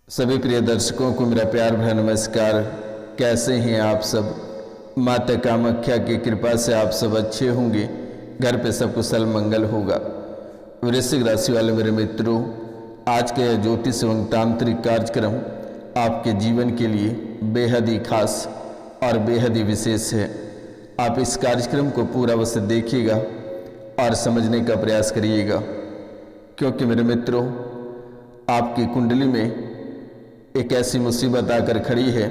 सभी प्रिय दर्शकों को मेरा प्यार भरा नमस्कार। कैसे हैं आप सब? माता कामाख्या की कृपा से आप सब अच्छे होंगे, घर पे सब कुशल मंगल होगा। वृश्चिक राशि वाले मेरे मित्रों, आज का यह ज्योतिष एवं तांत्रिक कार्यक्रम आपके जीवन के लिए बेहद ही खास और बेहद ही विशेष है। आप इस कार्यक्रम को पूरा अवश्य देखिएगा और समझने का प्रयास करिएगा, क्योंकि मेरे मित्रों, आपकी कुंडली में एक ऐसी मुसीबत आकर खड़ी है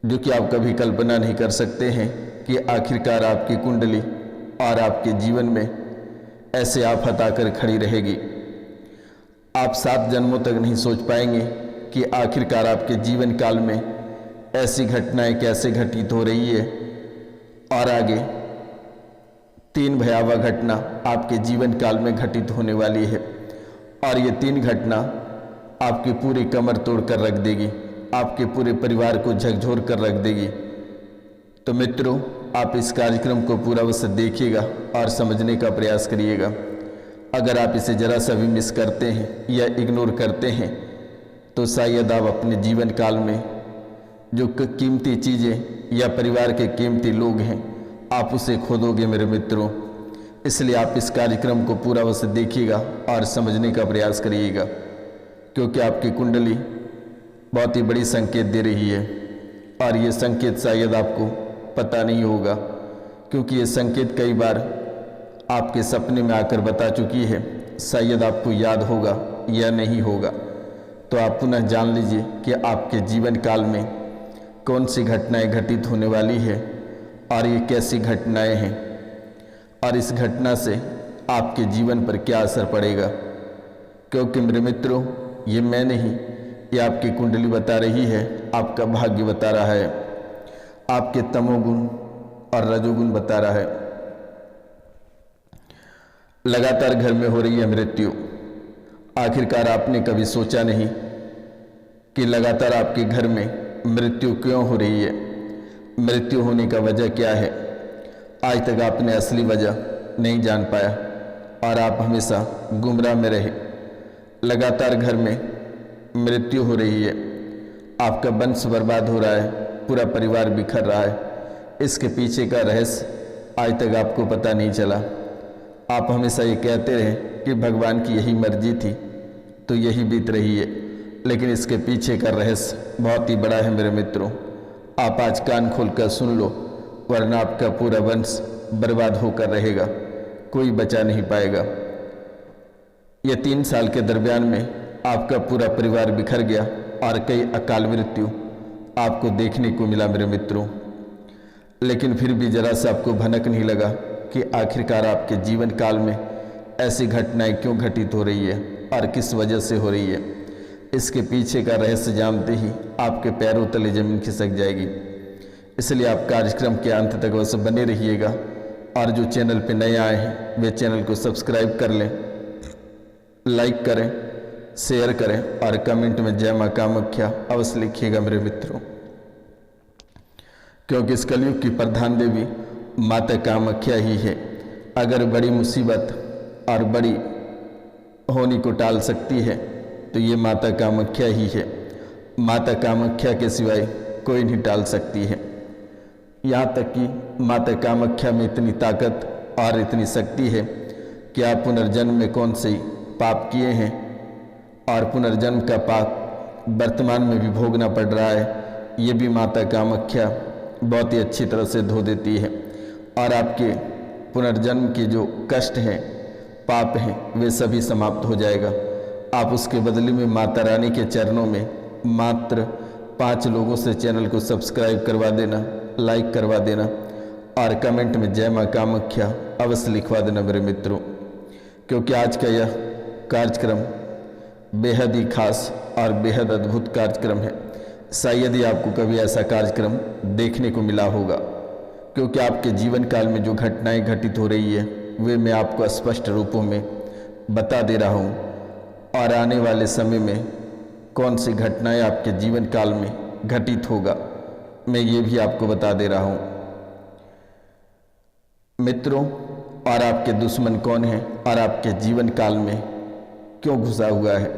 जो कि आप कभी कल्पना नहीं कर सकते हैं कि आखिरकार आपकी कुंडली और आपके जीवन में ऐसे आफत आकर खड़ी रहेगी। आप 7 जन्मों तक नहीं सोच पाएंगे कि आखिरकार आपके जीवन काल में ऐसी घटनाएं कैसे घटित हो रही है, और आगे 3 भयावह घटना आपके जीवन काल में घटित होने वाली है, और ये 3 घटना आपकी पूरी कमर तोड़ कर रख देगी, आपके पूरे परिवार को झकझोर कर रख देगी। तो मित्रों, आप इस कार्यक्रम को पूरा अवश्य देखिएगा और समझने का प्रयास करिएगा। अगर आप इसे जरा सा भी मिस करते हैं या इग्नोर करते हैं तो शायद आप अपने जीवन काल में जो कीमती चीज़ें या परिवार के कीमती लोग हैं, आप उसे खो दोगे मेरे मित्रों। इसलिए आप इस कार्यक्रम को पूरा अवश्य देखिएगा और समझने का प्रयास करिएगा, क्योंकि आपकी कुंडली बहुत ही बड़ी संकेत दे रही है, और ये संकेत शायद आपको पता नहीं होगा, क्योंकि ये संकेत कई बार आपके सपने में आकर बता चुकी है। शायद आपको याद होगा या नहीं होगा, तो आप पुनः जान लीजिए कि आपके जीवन काल में कौन सी घटनाएं घटित होने वाली है और ये कैसी घटनाएं हैं, और इस घटना से आपके जीवन पर क्या असर पड़ेगा। क्योंकि मेरे मित्रों, ये मैं नहीं, ये आपकी कुंडली बता रही है, आपका भाग्य बता रहा है, आपके तमोगुण और रजोगुण बता रहा है। लगातार घर में हो रही है मृत्यु। आखिरकार आपने कभी सोचा नहीं कि लगातार आपके घर में मृत्यु क्यों हो रही है, मृत्यु होने का वजह क्या है। आज तक आपने असली वजह नहीं जान पाया और आप हमेशा गुमराह में रहे। लगातार घर में मृत्यु हो रही है, आपका वंश बर्बाद हो रहा है, पूरा परिवार बिखर रहा है। इसके पीछे का रहस्य आज तक आपको पता नहीं चला। आप हमेशा ये कहते रहे कि भगवान की यही मर्जी थी तो यही बीत रही है, लेकिन इसके पीछे का रहस्य बहुत ही बड़ा है मेरे मित्रों। आप आज कान खोलकर सुन लो, वरना आपका पूरा वंश बर्बाद होकर रहेगा, कोई बचा नहीं पाएगा। ये 3 साल के दरमियान में आपका पूरा परिवार बिखर गया और कई अकाल मृत्यु आपको देखने को मिला मेरे मित्रों। लेकिन फिर भी जरा सा आपको भनक नहीं लगा कि आखिरकार आपके जीवन काल में ऐसी घटनाएं क्यों घटित हो रही है और किस वजह से हो रही है। इसके पीछे का रहस्य जानते ही आपके पैरों तले जमीन खिसक जाएगी। इसलिए आप कार्यक्रम के अंत तक अवश्य बने रहिएगा, और जो चैनल पे नए आए हैं वे चैनल को सब्सक्राइब कर लें, लाइक करें, शेयर करें और कमेंट में जय मां कामाख्या अवश्य लिखिएगा मेरे मित्रों, क्योंकि इस कलयुग की प्रधान देवी माता कामाख्या ही है। अगर बड़ी मुसीबत और बड़ी होनी को टाल सकती है तो ये माता कामाख्या ही है। माता कामाख्या के सिवाय कोई नहीं टाल सकती है। यहाँ तक कि माता कामाख्या में इतनी ताकत और इतनी शक्ति है कि आप पुनर्जन्म में कौन से पाप किए हैं और पुनर्जन्म का पाप वर्तमान में भी भोगना पड़ रहा है, ये भी माता कामाख्या बहुत ही अच्छी तरह से धो देती है, और आपके पुनर्जन्म के जो कष्ट हैं, पाप हैं, वे सभी समाप्त हो जाएगा। आप उसके बदले में माता रानी के चरणों में मात्र 5 लोगों से चैनल को सब्सक्राइब करवा देना, लाइक करवा देना और कमेंट में जय मां कामाख्या अवश्य लिखवा देना मेरे मित्रों, क्योंकि आज का यह कार्यक्रम बेहद ही खास और बेहद अद्भुत कार्यक्रम है। शायद ही आपको कभी ऐसा कार्यक्रम देखने को मिला होगा, क्योंकि आपके जीवन काल में जो घटनाएं घटित हो रही है वे मैं आपको स्पष्ट रूपों में बता दे रहा हूँ, और आने वाले समय में कौन सी घटनाएं आपके जीवन काल में घटित होगा मैं ये भी आपको बता दे रहा हूँ मित्रों। और आपके दुश्मन कौन हैं और आपके जीवन काल में क्यों घुसा हुआ है,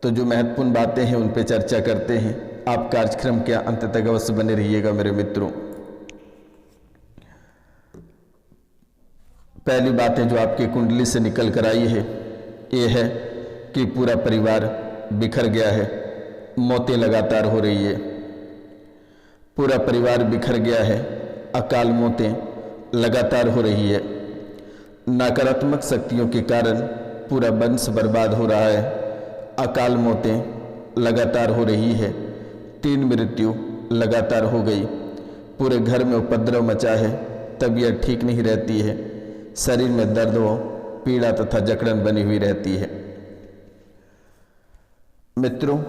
तो जो महत्वपूर्ण बातें हैं उन पर चर्चा करते हैं। आप कार्यक्रम के अंत तक अवश्य बने रहिएगा मेरे मित्रों। पहली बात है जो आपकी कुंडली से निकल कर आई है, ये है कि पूरा परिवार बिखर गया है, मौतें लगातार हो रही है। पूरा परिवार बिखर गया है, अकाल मौतें लगातार हो रही है। नकारात्मक शक्तियों के कारण पूरा वंश बर्बाद हो रहा है, अकाल मौतें लगातार हो रही है। 3 मृत्यु लगातार हो गई। पूरे घर में उपद्रव मचा है, तबीयत ठीक नहीं रहती है, शरीर में दर्द हो, पीड़ा तथा जकड़न बनी हुई रहती है। मित्रों,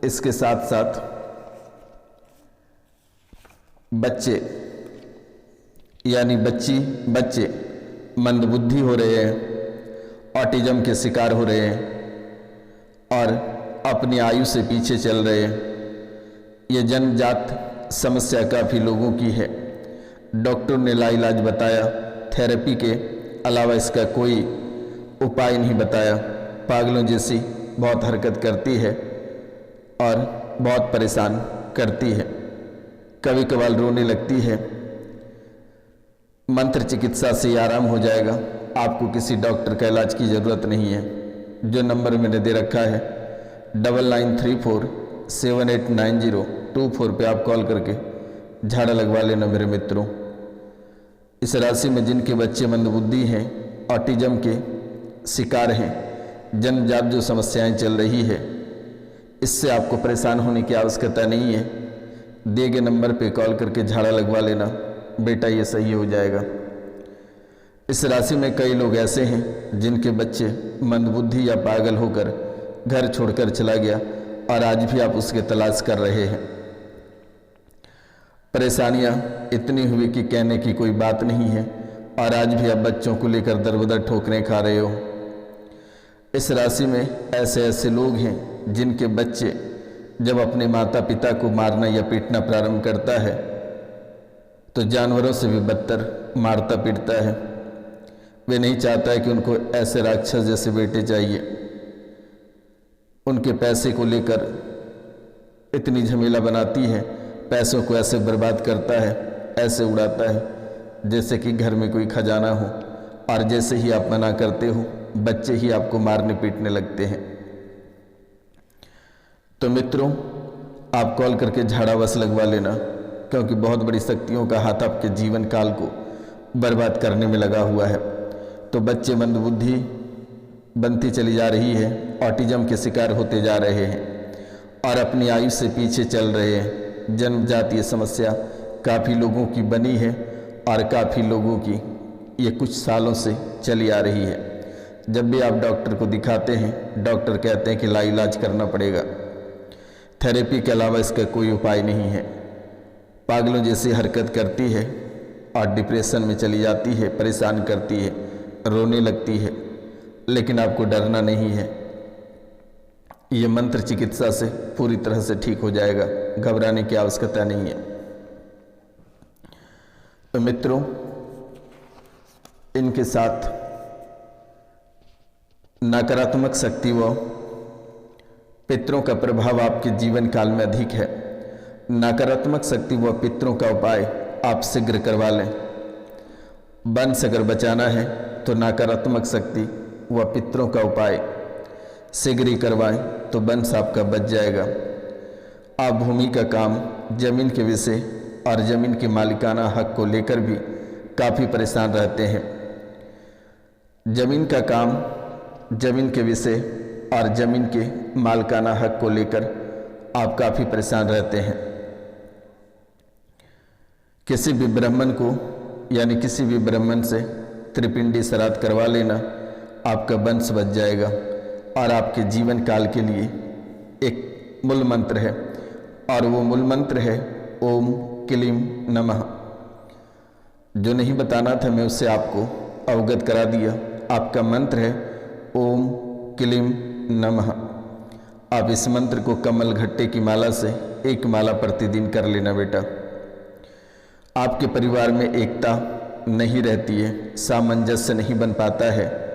इसके साथ साथ बच्चे यानी बच्चे मंदबुद्धि हो रहे हैं, ऑटिज्म के शिकार हो रहे हैं और अपनी आयु से पीछे चल रहे हैं। ये जन्मजात समस्या काफ़ी लोगों की है। डॉक्टर ने लाइलाज बताया, थेरेपी के अलावा इसका कोई उपाय नहीं बताया। पागलों जैसी बहुत हरकत करती है और बहुत परेशान करती है, कभी कभार रोने लगती है। मंत्र चिकित्सा से आराम हो जाएगा, आपको किसी डॉक्टर का इलाज की ज़रूरत नहीं है। जो नंबर मैंने दे रखा है 9934789024 पे आप कॉल करके झाड़ा लगवा लेना मेरे मित्रों। इस राशि में जिनके बच्चे मंदबुद्धि हैं, ऑटिज्म के शिकार हैं, जन्मजात जो समस्याएं चल रही है, इससे आपको परेशान होने की आवश्यकता नहीं है। दिए गए नंबर पे कॉल करके झाड़ा लगवा लेना, बेटा ये सही हो जाएगा। इस राशि में कई लोग ऐसे हैं जिनके बच्चे मंदबुद्धि या पागल होकर घर छोड़कर चला गया और आज भी आप उसकी तलाश कर रहे हैं। परेशानियां इतनी हुई कि कहने की कोई बात नहीं है और आज भी आप बच्चों को लेकर दर-बदर ठोकरें खा रहे हो। इस राशि में ऐसे लोग हैं जिनके बच्चे जब अपने माता पिता को मारना या पीटना प्रारंभ करता है तो जानवरों से भी बदतर मारता पीटता है। वे नहीं चाहता है कि उनको ऐसे राक्षस जैसे बेटे चाहिए। उनके पैसे को लेकर इतनी झमेला बनाती है, पैसों को ऐसे बर्बाद करता है, ऐसे उड़ाता है जैसे कि घर में कोई खजाना हो, और जैसे ही आप मना करते हो बच्चे ही आपको मारने पीटने लगते हैं। तो मित्रों, आप कॉल करके झाड़ावस लगवा लेना, क्योंकि बहुत बड़ी शक्तियों का हाथ आपके जीवन काल को बर्बाद करने में लगा हुआ है। तो बच्चे मंदबुद्धि बनती चली जा रही है, ऑटिज्म के शिकार होते जा रहे हैं और अपनी आयु से पीछे चल रहे हैं। जन्मजात ये समस्या काफ़ी लोगों की बनी है और काफ़ी लोगों की ये कुछ सालों से चली आ रही है। जब भी आप डॉक्टर को दिखाते हैं, डॉक्टर कहते हैं कि लाइलाज करना पड़ेगा, थेरेपी के अलावा इसका कोई उपाय नहीं है। पागलों जैसी हरकत करती है और डिप्रेशन में चली जाती है, परेशान करती है, रोने लगती है। लेकिन आपको डरना नहीं है, ये मंत्र चिकित्सा से पूरी तरह से ठीक हो जाएगा, घबराने की आवश्यकता नहीं है। तो मित्रों, इनके साथ नकारात्मक शक्ति व पितरों का प्रभाव आपके जीवन काल में अधिक है। नकारात्मक शक्ति व पितरों का उपाय आप शीघ्र करवा लें। वंश अगर बचाना है तो नकारात्मक शक्ति व पितरों का उपाय शीघ्र ही करवाएं तो वंश आपका बच जाएगा। आप भूमि का काम, जमीन के विषय और जमीन के मालिकाना हक को लेकर भी काफ़ी परेशान रहते हैं। जमीन का काम, जमीन के विषय और जमीन के मालिकाना हक को लेकर आप काफ़ी परेशान रहते हैं। किसी भी ब्राह्मण को यानी किसी भी ब्राह्मण से त्रिपिंडी श्राद्ध करवा लेना, आपका वंश बच जाएगा। और आपके जीवन काल के लिए एक मूल मंत्र है और वो मूल मंत्र है ओम क्लीं नमः। जो नहीं बताना था मैं उससे आपको अवगत करा दिया। आपका मंत्र है ओम क्लीं नमः। आप इस मंत्र को कमल घट्टे की माला से 1 माला प्रतिदिन कर लेना बेटा। आपके परिवार में एकता नहीं रहती है, सामंजस्य नहीं बन पाता है,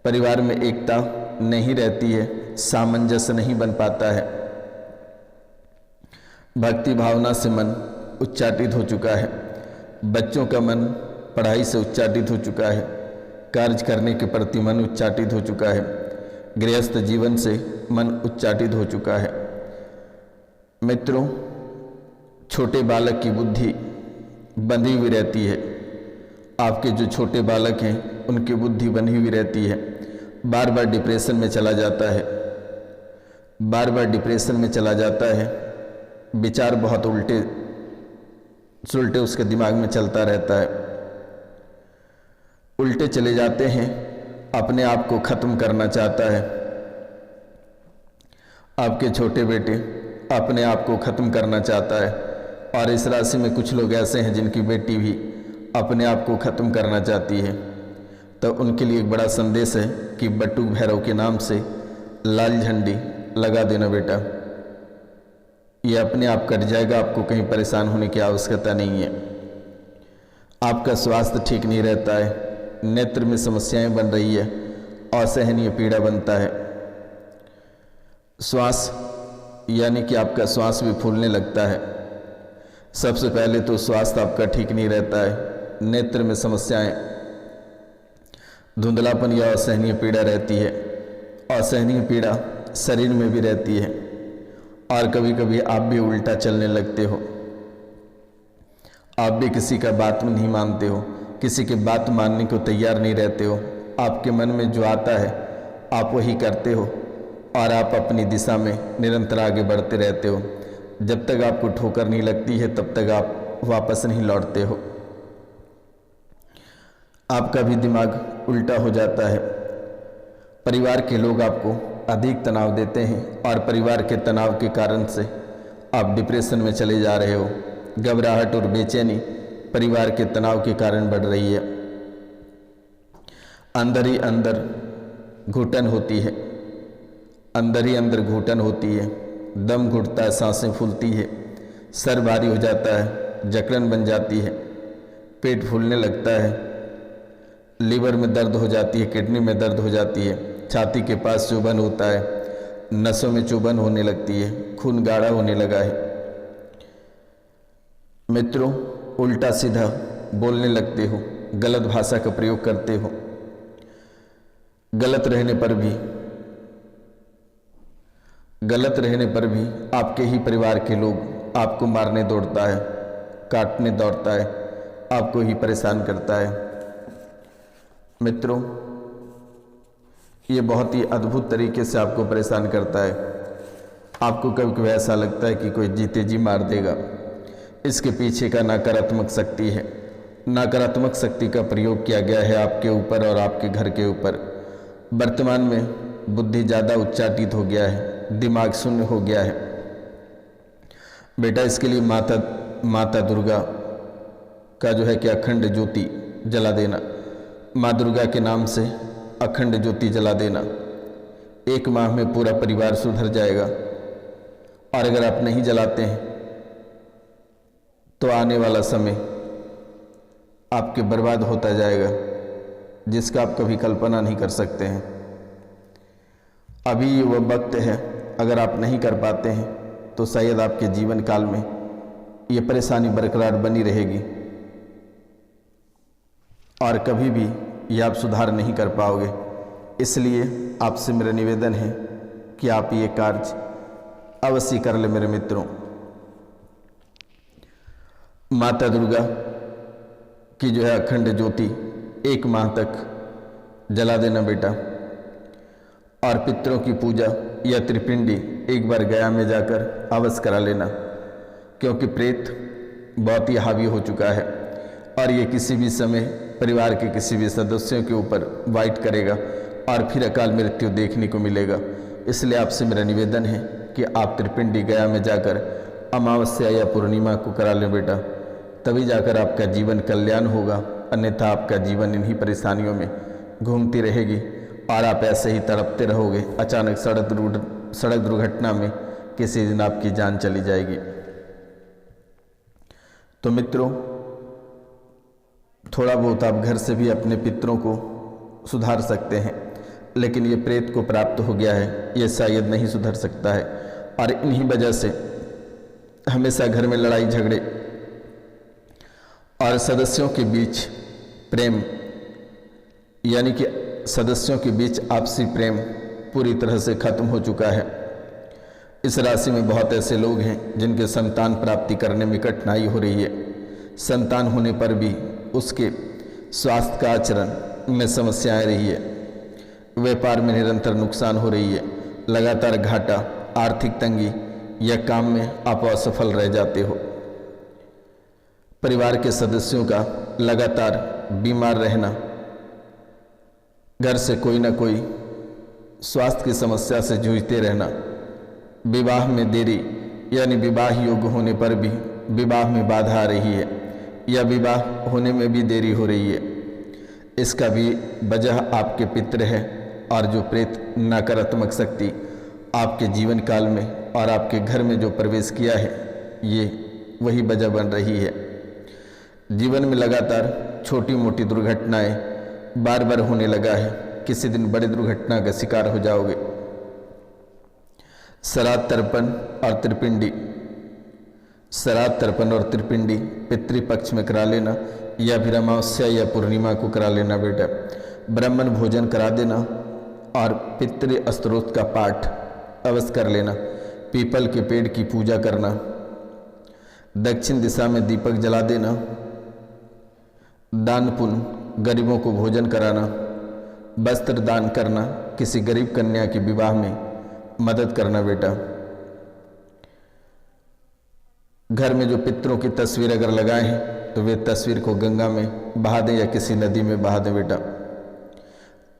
परिवार में एकता नहीं रहती है, सामंजस्य नहीं बन पाता है। भक्ति भावना से मन उच्चाटित हो चुका है। बच्चों का मन पढ़ाई से उच्चाटित हो चुका है। कार्य करने के प्रति मन उच्चाटित हो चुका है। गृहस्थ जीवन से मन उच्चाटित हो चुका है। मित्रों, छोटे बालक की बुद्धि बंधी हुई रहती है। आपके जो छोटे बालक हैं उनकी बुद्धि बंधी हुई रहती है। बार बार डिप्रेशन में चला जाता है, बार बार डिप्रेशन में चला जाता है। विचार बहुत उल्टे सुलटे उसके दिमाग में चलता रहता है। उल्टे चले जाते हैं, अपने आप को खत्म करना चाहता है। आपके छोटे बेटे अपने आप को खत्म करना चाहता है। और इस राशि में कुछ लोग ऐसे हैं जिनकी बेटी भी अपने आप को खत्म करना चाहती है। तो उनके लिए एक बड़ा संदेश है कि बटुक भैरव के नाम से लाल झंडी लगा देना बेटा। ये अपने आप कट जाएगा, आपको कहीं परेशान होने की आवश्यकता नहीं है। आपका स्वास्थ्य ठीक नहीं रहता है, नेत्र में समस्याएं बन रही है, असहनीय पीड़ा बनता है। श्वास यानी कि आपका श्वास भी फूलने लगता है। सबसे पहले तो स्वास्थ्य आपका ठीक नहीं रहता है, नेत्र में समस्याएं, धुंधलापन या असहनीय पीड़ा रहती है। असहनीय पीड़ा शरीर में भी रहती है। और कभी कभी आप भी उल्टा चलने लगते हो। आप भी किसी का बात में नहीं मानते हो, किसी की बात मानने को तैयार नहीं रहते हो। आपके मन में जो आता है आप वही करते हो और आप अपनी दिशा में निरंतर आगे बढ़ते रहते हो। जब तक आपको ठोकर नहीं लगती है तब तक आप वापस नहीं लौटते हो। आपका भी दिमाग उल्टा हो जाता है। परिवार के लोग आपको अधिक तनाव देते हैं और परिवार के तनाव के कारण से आप डिप्रेशन में चले जा रहे हो। घबराहट और बेचैनी परिवार के तनाव के कारण बढ़ रही है। अंदर ही अंदर घुटन होती है, अंदर ही अंदर घुटन होती है, दम घुटता है, सांसें फूलती है, सर भारी हो जाता है, जकड़न बन जाती है, पेट फूलने लगता है, लीवर में दर्द हो जाती है, किडनी में दर्द हो जाती है, छाती के पास चुभन होता है, नसों में चुभन होने लगती है, खून गाढ़ा होने लगा है। मित्रों, उल्टा सीधा बोलने लगते हो, गलत भाषा का प्रयोग करते हो। गलत रहने पर भी आपके ही परिवार के लोग आपको मारने दौड़ता है, काटने दौड़ता है, आपको ही परेशान करता है। मित्रों, ये बहुत ही अद्भुत तरीके से आपको परेशान करता है। आपको कभी कभी ऐसा लगता है कि कोई जीते जी मार देगा। इसके पीछे का नकारात्मक शक्ति है। नकारात्मक शक्ति का प्रयोग किया गया है आपके ऊपर और आपके घर के ऊपर। वर्तमान में बुद्धि ज़्यादा उच्चाटित हो गया है, दिमाग शून्य हो गया है। बेटा, इसके लिए माता दुर्गा का जो है कि अखंड ज्योति जला देना। माँ दुर्गा के नाम से अखंड ज्योति जला देना। 1 माह में पूरा परिवार सुधर जाएगा। और अगर आप नहीं जलाते हैं तो आने वाला समय आपके बर्बाद होता जाएगा, जिसका आप कभी कल्पना नहीं कर सकते हैं। अभी वह वक्त है, अगर आप नहीं कर पाते हैं तो शायद आपके जीवन काल में ये परेशानी बरकरार बनी रहेगी और कभी भी ये आप सुधार नहीं कर पाओगे। इसलिए आपसे मेरा निवेदन है कि आप ये कार्य अवश्य कर ले मेरे मित्रों। माता दुर्गा की जो है अखंड ज्योति 1 माह तक जला देना बेटा। और पितरों की पूजा या त्रिपिंडी एक बार गया में जाकर अवश्य करा लेना, क्योंकि प्रेत बहुत ही हावी हो चुका है और ये किसी भी समय परिवार के किसी भी सदस्यों के ऊपर वाइट करेगा और फिर अकाल मृत्यु देखने को मिलेगा। इसलिए आपसे मेरा निवेदन है कि आप त्रिपिंडी गया में जाकर अमावस्या या पूर्णिमा को करा लें बेटा, तभी जाकर आपका जीवन कल्याण होगा। अन्यथा आपका जीवन इन्हीं परेशानियों में घूमती रहेगी और आप ऐसे ही तड़पते रहोगे। अचानक सड़क दुर्घटना में किसी दिन आपकी जान चली जाएगी। तो मित्रों, थोड़ा बहुत आप घर से भी अपने पितरों को सुधार सकते हैं। लेकिन ये प्रेत को प्राप्त हो गया है, ये शायद नहीं सुधर सकता है। और इन्हीं वजह से हमेशा घर में लड़ाई झगड़े और सदस्यों के बीच प्रेम, यानी कि सदस्यों के बीच आपसी प्रेम पूरी तरह से खत्म हो चुका है। इस राशि में बहुत ऐसे लोग हैं जिनके संतान प्राप्ति करने में कठिनाई हो रही है। संतान होने पर भी उसके स्वास्थ्य का आचरण में समस्याएं रही है। व्यापार में निरंतर नुकसान हो रही है, लगातार घाटा, आर्थिक तंगी या काम में आप असफल रह जाते हो। परिवार के सदस्यों का लगातार बीमार रहना, घर से कोई ना कोई स्वास्थ्य की समस्या से जूझते रहना, विवाह में देरी यानी विवाह योग्य होने पर भी विवाह में बाधा आ रही है या विवाह होने में भी देरी हो रही है। इसका भी वजह आपके पितृ है और जो प्रेत नकारात्मक शक्ति आपके जीवन काल में और आपके घर में जो प्रवेश किया है, ये वही वजह बन रही है। जीवन में लगातार छोटी मोटी दुर्घटनाएं बार बार होने लगा है, किसी दिन बड़ी दुर्घटना का शिकार हो जाओगे। श्राद्ध तर्पण और त्रिपिंडी, श्राद्ध तर्पण और त्रिपिंडी पितृपक्ष में करा लेना या फिर अमावस्या या पूर्णिमा को करा लेना बेटा। ब्राह्मण भोजन करा देना और पितृ स्तोत्र का पाठ अवश्य कर लेना। पीपल के पेड़ की पूजा करना, दक्षिण दिशा में दीपक जला देना, दान पुण्य, गरीबों को भोजन कराना, वस्त्र दान करना, किसी गरीब कन्या के विवाह में मदद करना बेटा। घर में जो पितरों की तस्वीर अगर लगाए हैं तो वे तस्वीर को गंगा में बहा दें या किसी नदी में बहा दें बेटा।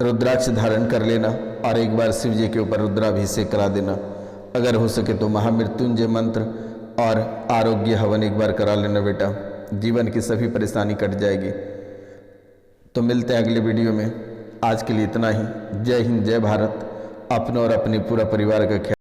रुद्राक्ष धारण कर लेना और एक बार शिव जी के ऊपर रुद्राभिषेक करा देना। अगर हो सके तो महामृत्युंजय मंत्र और आरोग्य हवन एक बार करा लेना बेटा। जीवन की सभी परेशानी कट जाएगी। तो मिलते हैं अगले वीडियो में। आज के लिए इतना ही। जय हिंद, जय भारत। अपने और अपने पूरा परिवार का ख्याल